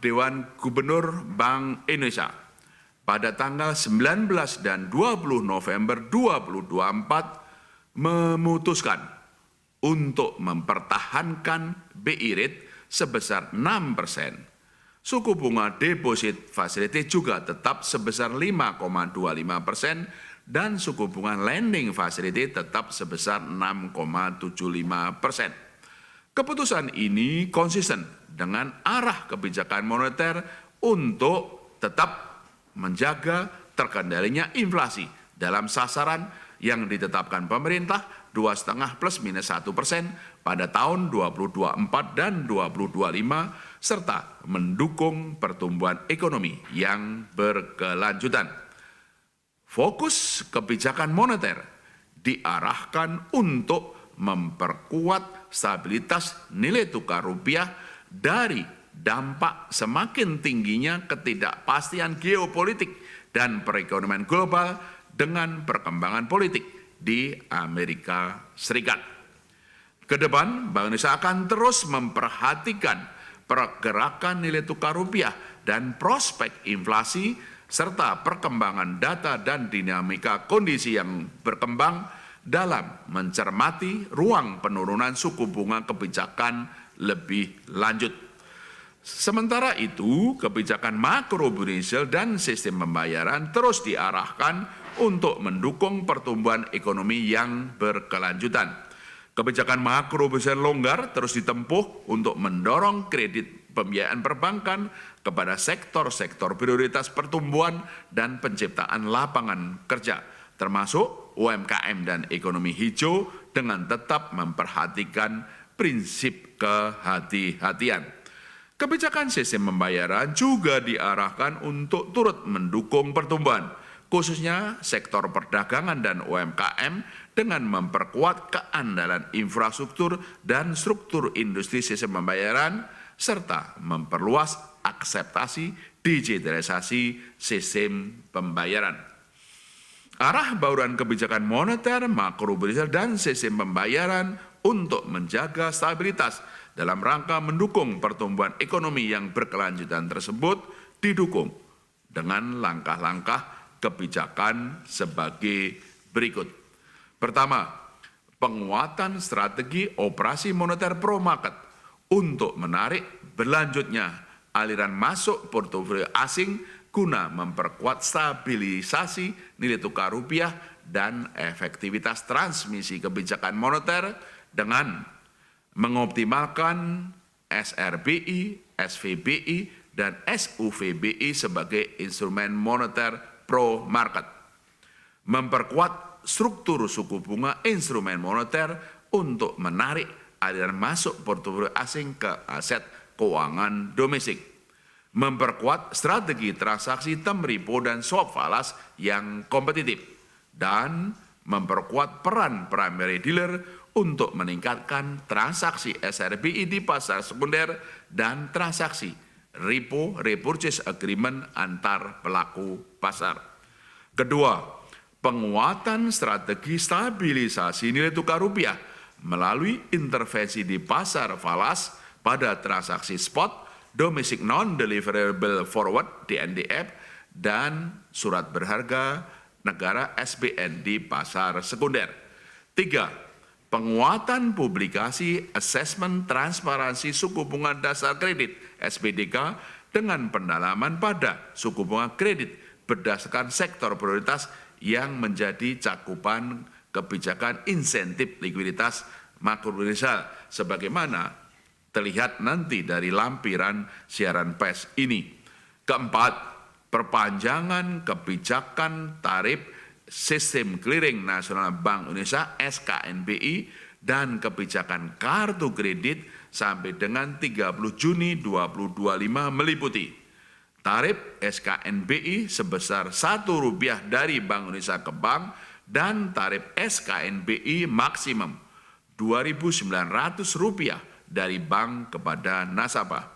Dewan Gubernur Bank Indonesia pada tanggal 19 dan 20 November 2024 memutuskan untuk mempertahankan BI rate sebesar 6%. Suku bunga deposit facility juga tetap sebesar 5,25% dan suku bunga lending facility tetap sebesar 6,75%. Keputusan ini konsisten dengan arah kebijakan moneter untuk tetap menjaga terkendalinya inflasi dalam sasaran yang ditetapkan pemerintah 2,5 plus minus 1% pada tahun 2024 dan 2025 serta mendukung pertumbuhan ekonomi yang berkelanjutan. Fokus kebijakan moneter diarahkan untuk memperkuat stabilitas nilai tukar rupiah dari dampak semakin tingginya ketidakpastian geopolitik dan perekonomian global dengan perkembangan politik di Amerika Serikat. Kedepan, Bank Indonesia akan terus memperhatikan pergerakan nilai tukar rupiah dan prospek inflasi serta perkembangan data dan dinamika kondisi yang berkembang dalam mencermati ruang penurunan suku bunga kebijakan lebih lanjut. Sementara itu, kebijakan makrobudensial dan sistem pembayaran terus diarahkan untuk mendukung pertumbuhan ekonomi yang berkelanjutan. Kebijakan makrobudensial longgar terus ditempuh untuk mendorong kredit pembiayaan perbankan kepada sektor-sektor prioritas pertumbuhan dan penciptaan lapangan kerja, termasuk UMKM dan ekonomi hijau dengan tetap memperhatikan prinsip kehati-hatian. Kebijakan sistem pembayaran juga diarahkan untuk turut mendukung pertumbuhan, khususnya sektor perdagangan dan UMKM dengan memperkuat keandalan infrastruktur dan struktur industri sistem pembayaran, serta memperluas akseptasi digitalisasi sistem pembayaran. Arah bauran kebijakan moneter, makrobudensial, dan sistem pembayaran untuk menjaga stabilitas dalam rangka mendukung pertumbuhan ekonomi yang berkelanjutan tersebut didukung dengan langkah-langkah kebijakan sebagai berikut. Pertama, penguatan strategi operasi moneter pro market untuk menarik berlanjutnya aliran masuk portofolio asing guna memperkuat stabilisasi nilai tukar rupiah dan efektivitas transmisi kebijakan moneter dengan mengoptimalkan SRBI, SVBI, dan SUVBI sebagai instrumen moneter pro market. Memperkuat struktur suku bunga instrumen moneter untuk menarik aliran masuk portofolio asing ke aset keuangan domestik. Memperkuat strategi transaksi term repo dan swap falas yang kompetitif. Dan memperkuat peran primary dealer untuk meningkatkan transaksi SRBI di pasar sekunder dan transaksi repo repurchase agreement antar pelaku pasar. Kedua, penguatan strategi stabilisasi nilai tukar rupiah melalui intervensi di pasar falas pada transaksi spot, domestic non-deliverable forward (DNDF) dan surat berharga negara SBN di pasar sekunder. Tiga, penguatan publikasi asesmen transparansi suku bunga dasar kredit (SPDK) dengan pendalaman pada suku bunga kredit berdasarkan sektor prioritas yang menjadi cakupan kebijakan insentif likuiditas makrobudensial sebagaimana terlihat nanti dari lampiran siaran pers ini. Keempat, perpanjangan kebijakan tarif Sistem Clearing Nasional Bank Indonesia (SKNBI) dan kebijakan kartu kredit sampai dengan 30 Juni 2025 meliputi tarif SKNBI sebesar Rp1 dari Bank Indonesia ke bank dan tarif SKNBI maksimum Rp2.900 dari bank kepada nasabah.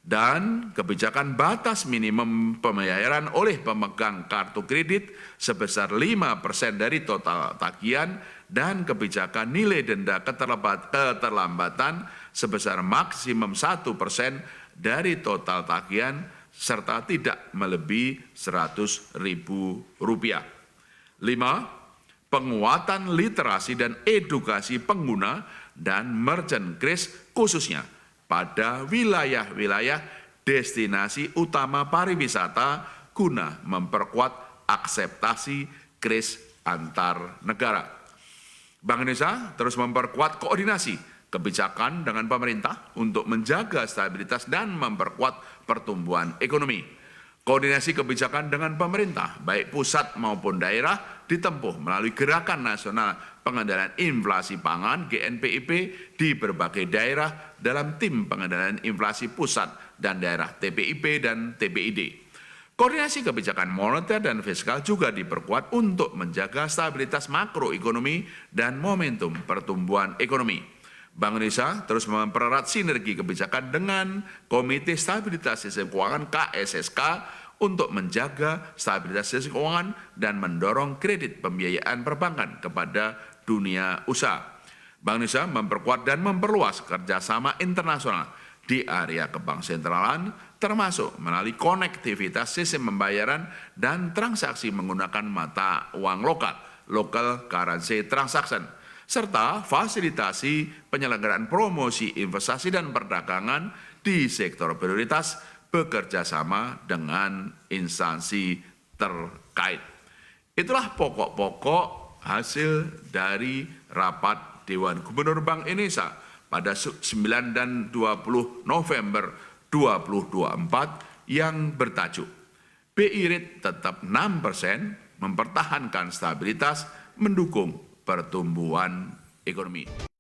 Dan kebijakan batas minimum pembayaran oleh pemegang kartu kredit sebesar 5% dari total tagihan dan kebijakan nilai denda keterlambatan sebesar maksimum 1% dari total tagihan serta tidak melebihi Rp100.000. 5. Penguatan literasi dan edukasi pengguna dan merchant kris khususnya pada wilayah-wilayah destinasi utama pariwisata guna memperkuat akseptasi kris antar negara. Bank Indonesia terus memperkuat koordinasi kebijakan dengan pemerintah untuk menjaga stabilitas dan memperkuat pertumbuhan ekonomi. Koordinasi kebijakan dengan pemerintah, baik pusat maupun daerah, ditempuh melalui Gerakan Nasional Pengendalian Inflasi Pangan (GNPIP) di berbagai daerah dalam Tim Pengendalian Inflasi Pusat dan Daerah (TPIP dan TPID). Koordinasi kebijakan moneter dan fiskal juga diperkuat untuk menjaga stabilitas makroekonomi dan momentum pertumbuhan ekonomi. Bank Indonesia terus mempererat sinergi kebijakan dengan Komite Stabilitas Sistem Keuangan (KSSK) untuk menjaga stabilitas sistem keuangan dan mendorong kredit pembiayaan perbankan kepada dunia usaha. Bank Indonesia memperkuat dan memperluas kerjasama internasional di area kebank sentralan, termasuk melalui konektivitas sistem pembayaran dan transaksi menggunakan mata uang lokal (local currency transaction), serta fasilitasi penyelenggaraan promosi investasi dan perdagangan di sektor prioritas bekerja sama dengan instansi terkait. Itulah pokok-pokok hasil dari rapat Dewan Gubernur Bank Indonesia pada 9 dan 20 November 2024 yang bertajuk BI Rate tetap 6%, mempertahankan stabilitas, mendukung pertumbuhan ekonomi.